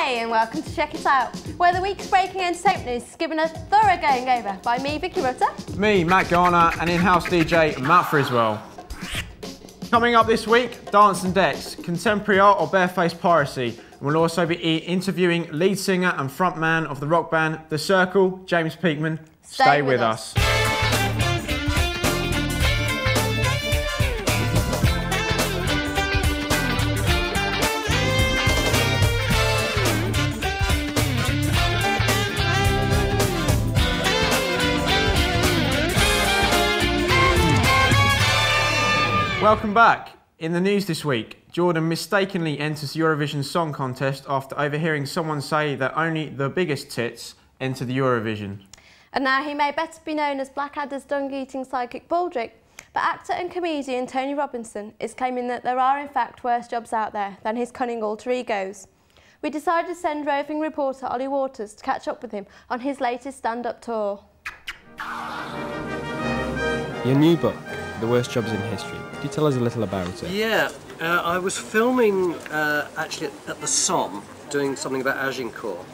Hey, and welcome to Check It Out, where the week's breaking entertainment news is given a thorough going over by me, Vicky Rutter. Me, Matt Garner, and in-house DJ, Matt Friswell. Coming up this week, Dance and Decks, Contemporary Art or Barefaced Piracy. And we'll also be interviewing lead singer and frontman of the rock band The Circle, James Peakman. Stay with us. Welcome back. In the news this week, Jordan mistakenly enters the Eurovision Song Contest after overhearing someone say that only the biggest tits enter the Eurovision. And now he may better be known as Blackadder's dung-eating psychic Baldrick, but actor and comedian Tony Robinson is claiming that there are in fact worse jobs out there than his cunning alter egos. We decided to send roving reporter Ollie Waters to catch up with him on his latest stand-up tour. Your new book, The Worst Jobs in History. Could you tell us a little about it? Yeah, I was filming actually at the Somme, doing something about Agincourt,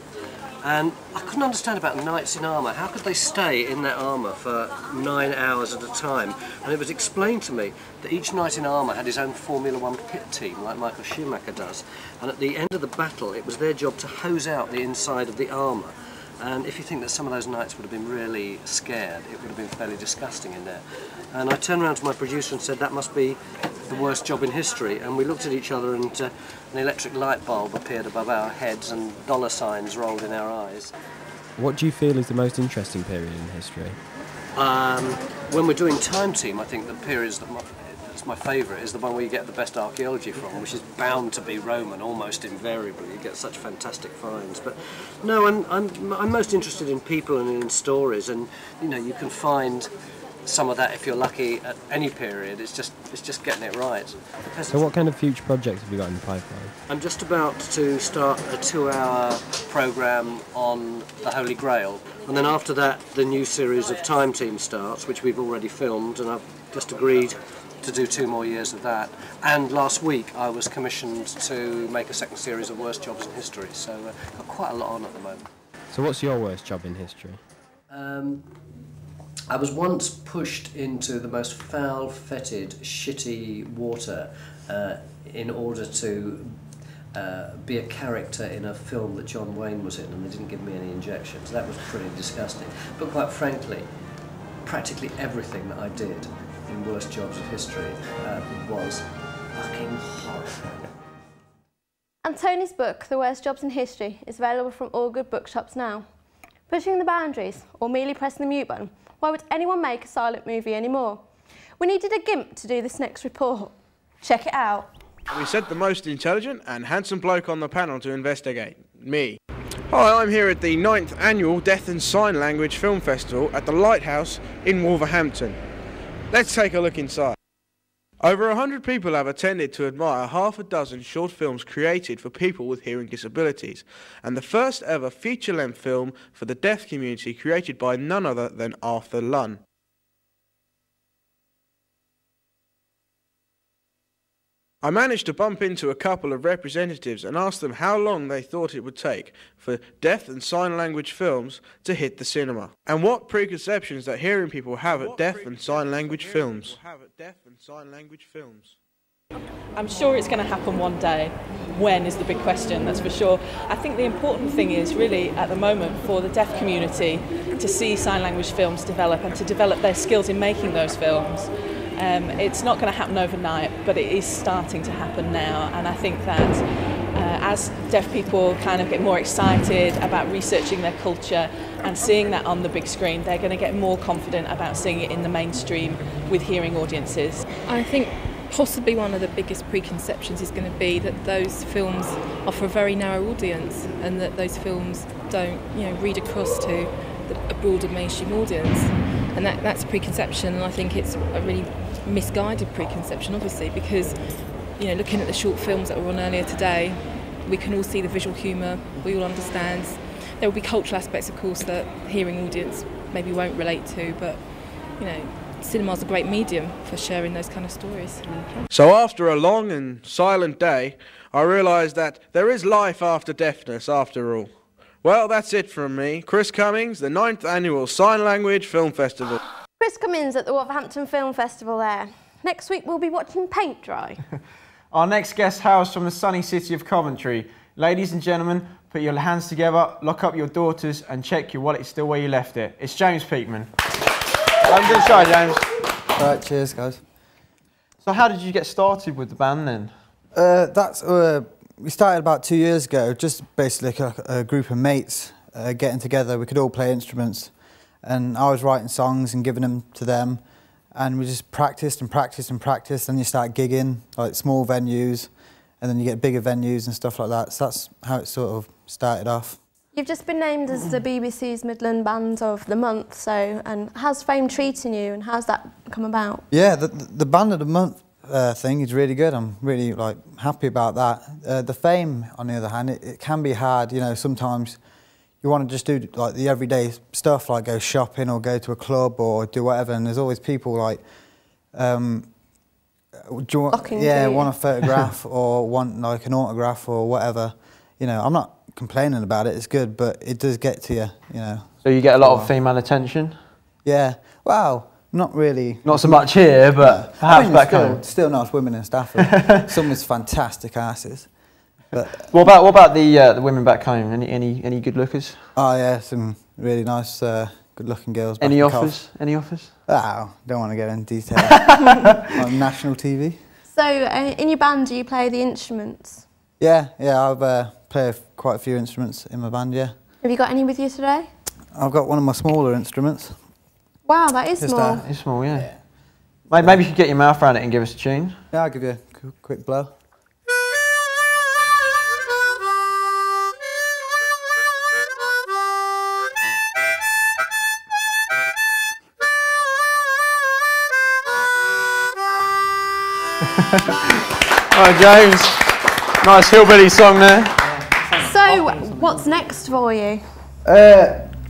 and I couldn't understand about knights in armour. How could they stay in that armour for 9 hours at a time? And it was explained to me that each knight in armour had his own Formula One pit team, like Michael Schumacher does, and at the end of the battle it was their job to hose out the inside of the armour. And if you think that some of those knights would have been really scared, it would have been fairly disgusting in there. And I turned around to my producer and said, that must be the worst job in history. And we looked at each other and an electric light bulb appeared above our heads and dollar signs rolled in our eyes. What do you feel is the most interesting period in history? When we're doing Time Team, I think the periods that's my favourite is the one where you get the best archaeology from, which is bound to be Roman, almost invariably. You get such fantastic finds. But no, I'm most interested in people and in stories, and you know, you can find some of that if you're lucky at any period. It's just getting it right. So what kind of future projects have you got in the pipeline? I'm just about to start a 2-hour programme on the Holy Grail, and then after that the new series of Time Team starts, which we've already filmed, and I've just agreed to do 2 more years of that. And last week I was commissioned to make a second series of Worst Jobs in History, so got quite a lot on at the moment. So what's your worst job in history? I was once pushed into the most foul, fetid, shitty water in order to be a character in a film that John Wayne was in, and they didn't give me any injections. That was pretty disgusting. But quite frankly, practically everything that I did in Worst Jobs of History was fucking horrible. And Tony's book, The Worst Jobs in History, is available from all good bookshops now. Pushing the boundaries, or merely pressing the mute button, why would anyone make a silent movie anymore? We needed a GIMP to do this next report. Check it out. We sent the most intelligent and handsome bloke on the panel to investigate. Me. Hi, I'm here at the 9th Annual Deaf and Sign Language Film Festival at the Lighthouse in Wolverhampton. Let's take a look inside. Over 100 people have attended to admire half a dozen short films created for people with hearing disabilities, and the first ever feature-length film for the deaf community created by none other than Arthur Lunn. I managed to bump into a couple of representatives and asked them how long they thought it would take for deaf and sign language films to hit the cinema, and what preconceptions that hearing people have at deaf and sign language films. I'm sure it's going to happen one day. When is the big question, that's for sure. I think the important thing is really at the moment for the deaf community to see sign language films develop and to develop their skills in making those films. It's not going to happen overnight, but it is starting to happen now, and I think that as deaf people kind of get more excited about researching their culture and seeing that on the big screen, they're going to get more confident about seeing it in the mainstream with hearing audiences. I think possibly one of the biggest preconceptions is going to be that those films are for a very narrow audience, and that those films don't, read across to a broader mainstream audience. And that's a preconception, and I think it's a really misguided preconception, obviously, because looking at the short films that were on earlier today, we can all see the visual humour, we all understand. There will be cultural aspects, of course, that hearing audience maybe won't relate to, but cinema's a great medium for sharing those kind of stories. So after a long and silent day, I realised that there is life after deafness after all. Well, that's it from me, Chris Cummings, the 9th Annual Sign Language Film Festival. Chris Cummings at the Wolverhampton Film Festival there. Next week we'll be watching paint dry. Our next guest hails from the sunny city of Coventry. Ladies and gentlemen, put your hands together, lock up your daughters and check your wallet's still where you left it. It's James Peakman. Welcome to the show, James. Right, cheers guys. So how did you get started with the band then? We started about 2 years ago, just basically a group of mates getting together. We could all play instruments, and I was writing songs and giving them to them, and we just practiced and practiced and practiced. Then you start gigging, like small venues, and then you get bigger venues and stuff like that. So that's how it sort of started off. You've just been named as the BBC's Midland Band of the Month, so, and how's fame treating you and how's that come about? Yeah, the Band of the Month thing is really good. I'm really happy about that. The fame, on the other hand, it can be hard. You know, sometimes you want to just do like the everyday stuff, like go shopping or go to a club or do whatever, and there's always people like, want a photograph or want like an autograph or whatever. You know, I'm not complaining about it. It's good, but it does get to you. You know. So you get a lot of female attention? Yeah. Well. Not really. Not so much here, but perhaps back home. Still nice women in Stafford. Some with fantastic asses. But what about the women back home? Any good lookers? Oh yeah, some really nice, good-looking girls. Any offers? Any offers? Oh, don't want to go in detail. On national TV. So, in your band, do you play the instruments? Yeah, I've played quite a few instruments in my band. Yeah. Have you got any with you today? I've got one of my smaller instruments. Wow, that is small. It's small, yeah. Maybe you could get your mouth around it and give us a tune. Yeah, I'll give you a quick blow. Alright, James. Nice hillbilly song there. So, what's next for you?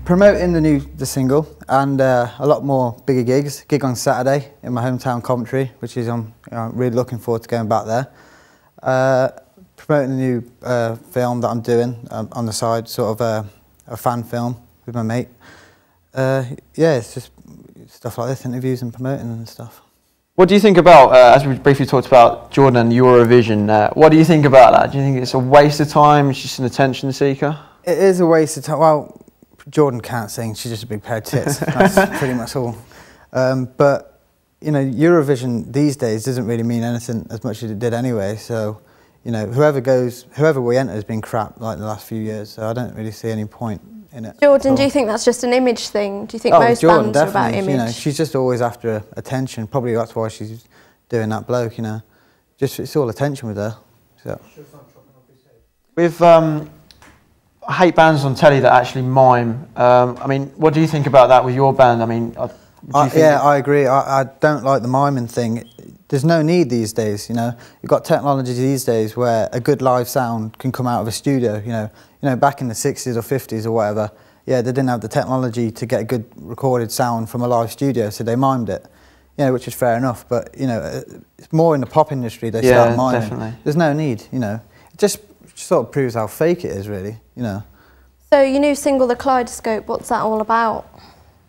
Promoting the single and a lot more bigger gigs. Gig on Saturday in my hometown Coventry, which is I'm really looking forward to going back there. Promoting a new film that I'm doing on the side, sort of a fan film with my mate. Yeah, it's just stuff like this, interviews and promoting and stuff. What do you think about, as we briefly talked about Jordan and Eurovision, what do you think about that? Do you think it's a waste of time, it's just an attention seeker? It is a waste of time. Well, Jordan can't sing, she's just a big pair of tits. That's pretty much all. But, you know, Eurovision these days doesn't really mean anything as much as it did anyway. So, you know, whoever we enter has been crap like the last few years. So I don't really see any point in it. Jordan, do you think that's just an image thing? Do you think most Jordan, bands are about image? You know, she's just always after attention. Probably that's why she's doing that bloke, you know. Just, it's all attention with her. So. With, I hate bands on telly that actually mime. I mean, what do you think about that with your band? I mean, yeah, I agree. I don't like the miming thing. There's no need these days, you know. You've got technology these days where a good live sound can come out of a studio, you know, back in the 60s or 50s or whatever, yeah, they didn't have the technology to get a good recorded sound from a live studio, so they mimed it, you know, which is fair enough, but, you know, it's more in the pop industry they start miming. Definitely. There's no need, you know. It just sort of proves how fake it is, really, you know. So your new single, The Kaleidoscope, what's that all about?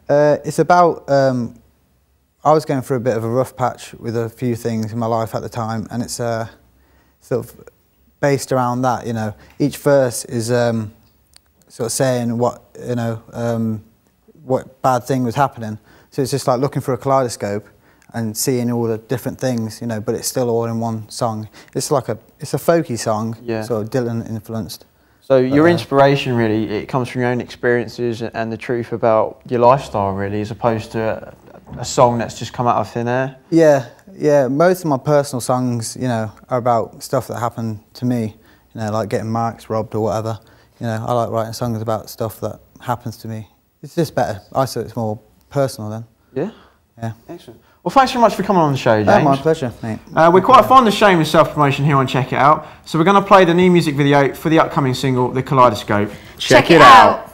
It's about, I was going through a bit of a rough patch with a few things in my life at the time, and it's sort of based around that, you know. Each verse is sort of saying what, you know, what bad thing was happening. So it's just like looking for a kaleidoscope and seeing all the different things, you know, but it's still all in one song. It's like it's a folky song, sort of Dylan influenced. So your inspiration really, it comes from your own experiences and the truth about your lifestyle really, as opposed to a song that's just come out of thin air? Yeah, most of my personal songs, you know, are about stuff that happened to me, you know, like getting marks robbed or whatever. You know, I like writing songs about stuff that happens to me. It's just better. I say it's more personal then. Yeah? Yeah. Excellent. Well, thanks very much for coming on the show, James. Oh, my pleasure, mate. We're quite fond of shameless self-promotion here on Check It Out, so we're going to play the new music video for the upcoming single, The Kaleidoscope. Check it out.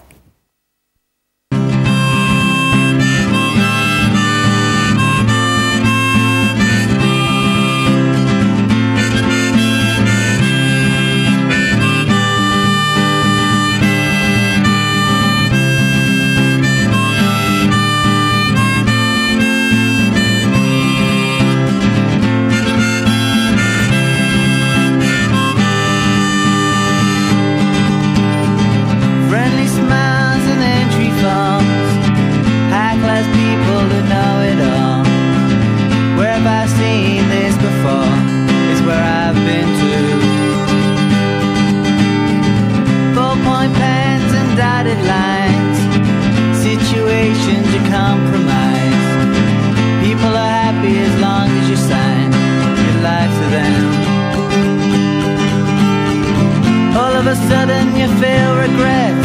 of a sudden you feel regret,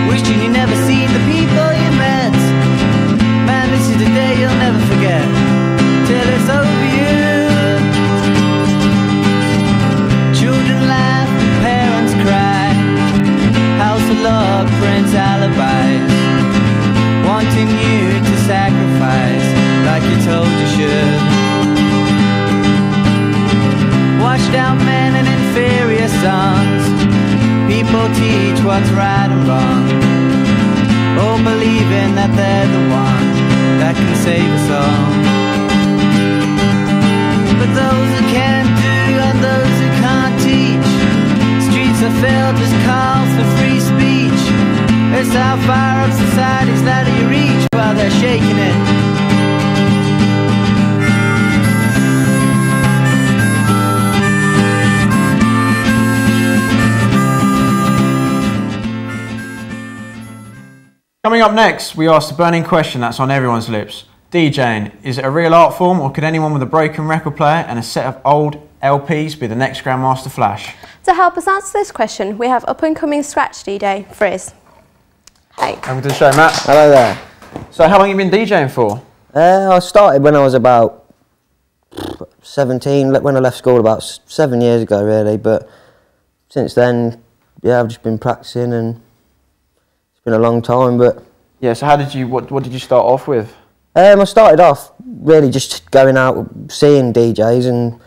wishing you never seen the people you met. Man, this is the day you'll never forget, till it's over you. Children laugh and parents cry, house of love, friends alibis, wanting you to sacrifice like you told you should. Washed out men and inferior sons, people teach what's right and wrong, all believing that they're the one that can save us all. But those who can do and those who can't teach, streets are filled with calls for free speech. It's how far up society's ladder you reach while they're shaking it. Coming up next, we ask the burning question that's on everyone's lips. DJing, is it a real art form, or could anyone with a broken record player and a set of old LPs be the next Grandmaster Flash? To help us answer this question, we have up-and-coming scratch DJ, Frizz. Hey. Welcome to the show, Matt. Hello there. So how long have you been DJing for? I started when I was about 17, when I left school about 7 years ago really, but since then, yeah, I've just been practicing and it's been a long time, but... Yeah, so how did you, what did you start off with? I started off really just going out, seeing DJs, and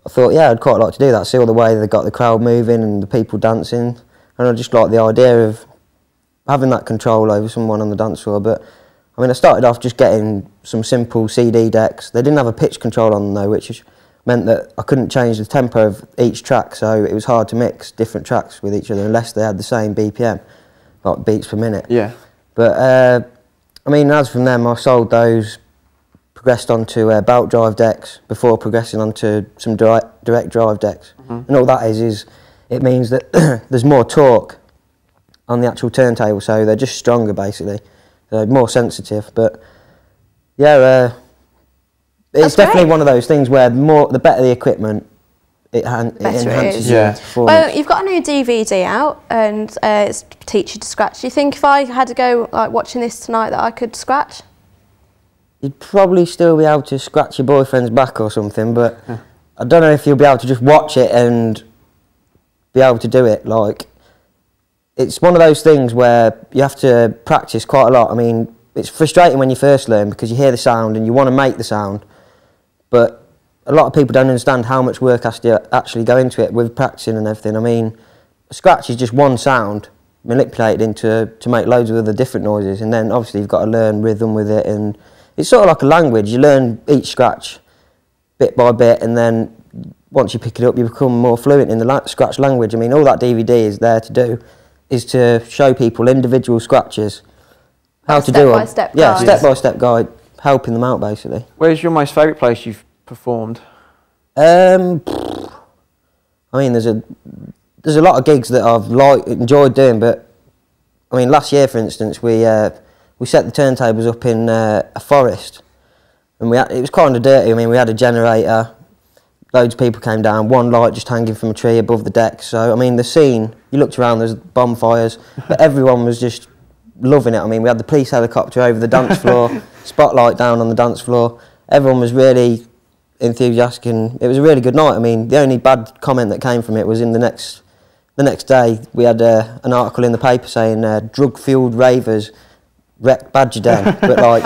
I thought, yeah, I'd quite like to do that, see all the way they got the crowd moving and the people dancing, and I just liked the idea of having that control over someone on the dance floor. But I mean, I started off just getting some simple CD decks. They didn't have a pitch control on them though, which meant that I couldn't change the tempo of each track, so it was hard to mix different tracks with each other unless they had the same BPM, like beats per minute. Yeah. But I mean, as from them, I sold those, progressed onto belt drive decks before progressing onto some direct drive decks. And all that is it means that there's more torque on the actual turntable, so they're just stronger basically. They're more sensitive, but yeah, it's definitely one of those things where the better the equipment, it enhances your performance. Well, you've got a new DVD out, and it's Teach You to Scratch. Do you think if I had to go like watching this tonight that I could scratch? You'd probably still be able to scratch your boyfriend's back or something, but I don't know if you'll be able to just watch it and be able to do it. Like, it's one of those things where you have to practice quite a lot. I mean, it's frustrating when you first learn because you hear the sound and you want to make the sound, but a lot of people don't understand how much work has to actually go into it with practicing and everything. I mean, a scratch is just one sound manipulated to make loads of other different noises, and then obviously you've got to learn rhythm with it, and it's sort of like a language. You learn each scratch bit by bit, and then once you pick it up, you become more fluent in the scratch language. I mean, all that DVD is there to do is to show people individual scratches, how to do it. Yeah, step-by-step guide, helping them out basically. Where's your most favourite place you've performed? I mean, there's a lot of gigs that I've enjoyed doing, but I mean, last year, for instance, we set the turntables up in a forest, and it was kind of dirty. I mean, we had a generator, loads of people came down, one light just hanging from a tree above the deck. So, I mean, the scene, you looked around, there's bonfires, but everyone was just loving it. I mean, we had the police helicopter over the dance floor, spotlight down on the dance floor. Everyone was really enthusiastic, and it was a really good night. I mean, the only bad comment that came from it was in the next day, we had an article in the paper saying drug-fueled ravers wrecked Badger Den, but like,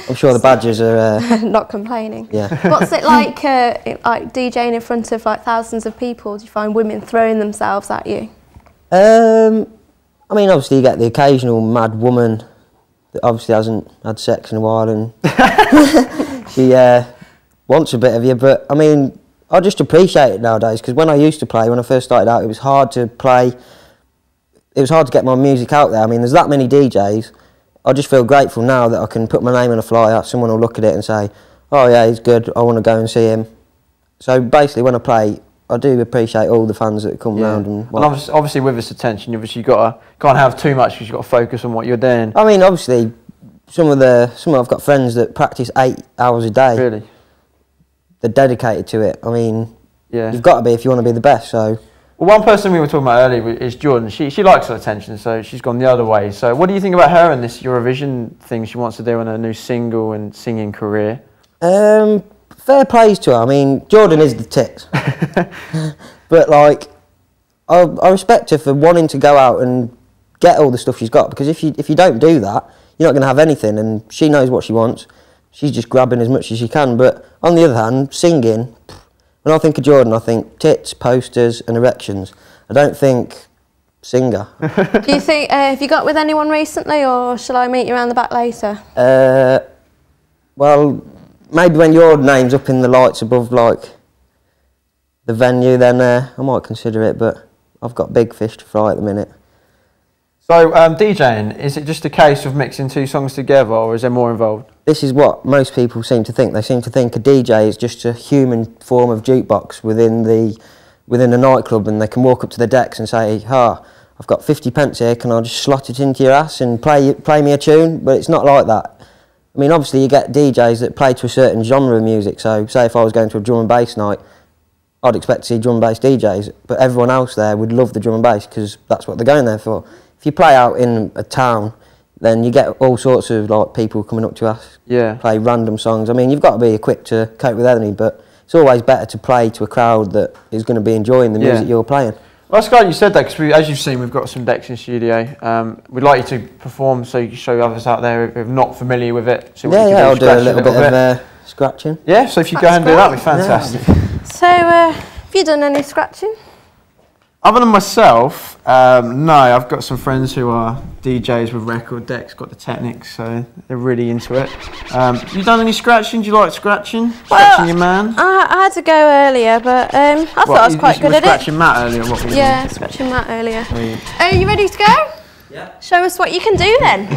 I'm sure the Badgers are... not complaining. Yeah. What's it like DJing in front of like thousands of people? Do you find women throwing themselves at you? I mean, obviously you get the occasional mad woman that obviously hasn't had sex in a while and she wants a bit of you, but I mean, I just appreciate it nowadays, because when I used to play, when I first started out, it was hard to play, it was hard to get my music out there. I mean, there's that many DJs. I just feel grateful now that I can put my name on a flyer, someone will look at it and say, oh yeah, he's good, I want to go and see him. So basically when I play, I do appreciate all the fans that come round. And obviously with this attention, you've got to, can't have too much because you've got to focus on what you're doing. I mean, obviously, I've got friends that practice 8 hours a day. Really? They're dedicated to it. I mean, yeah, you've got to be if you want to be the best, so Well, one person we were talking about earlier is Jordan. She likes her attention, so she's gone the other way. So what do you think about her and this Eurovision thing she wants to do on her new single and singing career? Fair praise to her. I mean, Jordan is the tits. But, like, I respect her for wanting to go out and get all the stuff she's got, because if you don't do that, you're not going to have anything, and she knows what she wants. She's just grabbing as much as she can. But on the other hand, singing, when I think of Jordan, I think tits, posters and erections. I don't think singer. Do you think, have you got with anyone recently, or shall I meet you around the back later? Well, maybe when your name's up in the lights above, like, the venue, then I might consider it, but I've got big fish to fry at the minute. So, DJing, is it just a case of mixing two songs together, or is there more involved? This is what most people seem to think. They seem to think a DJ is just a human form of jukebox within a nightclub, and they can walk up to the decks and say, I've got 50 pence here, can I just slot it into your ass and play me a tune? But it's not like that. I mean, obviously you get DJs that play to a certain genre of music, so say if I was going to a drum and bass night, I'd expect to see drum and bass DJs, but everyone else there would love the drum and bass because that's what they're going there for. If you play out in a town, then you get all sorts of like people coming up to us, play random songs. I mean, you've got to be equipped to cope with anything, but it's always better to play to a crowd that is going to be enjoying the music you're playing. Well, that's great you said that, because as you've seen, we've got some decks in studio. We'd like you to perform so you can show others out there who are not familiar with it. So I'll do a little bit of scratching. Yeah, so if you go ahead and do that, it'd be fantastic. Yeah. So, have you done any scratching? Other than myself, no, I've got some friends who are DJs with record decks, got the techniques, so they're really into it. You done any scratching? Do you like scratching? Scratching your man? I had to go earlier, but I thought I was quite good at it. Scratching Matt earlier? Scratching Matt earlier. Are you ready to go? Yeah. Show us what you can do then.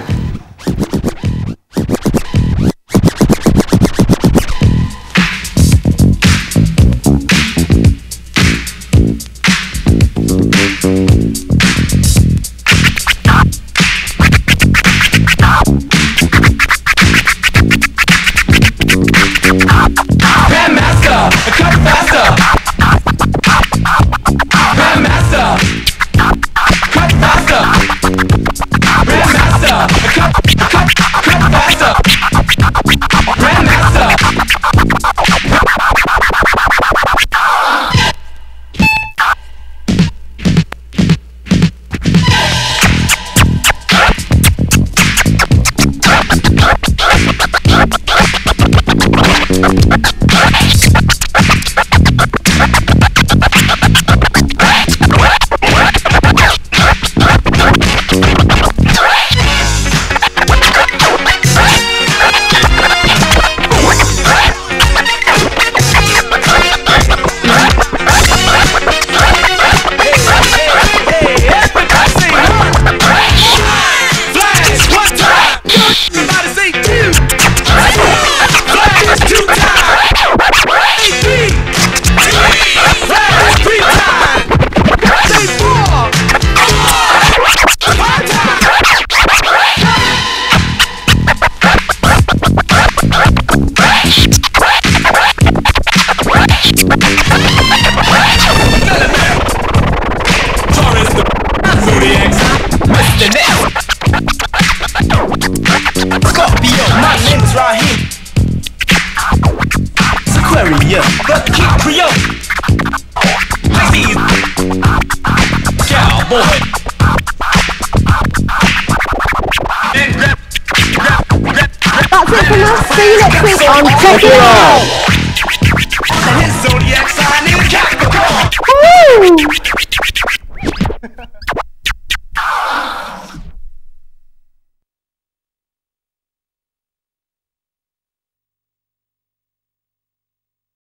That's it from us. See you next week on Check It Out. His zodiac sign is Capricorn. Woo!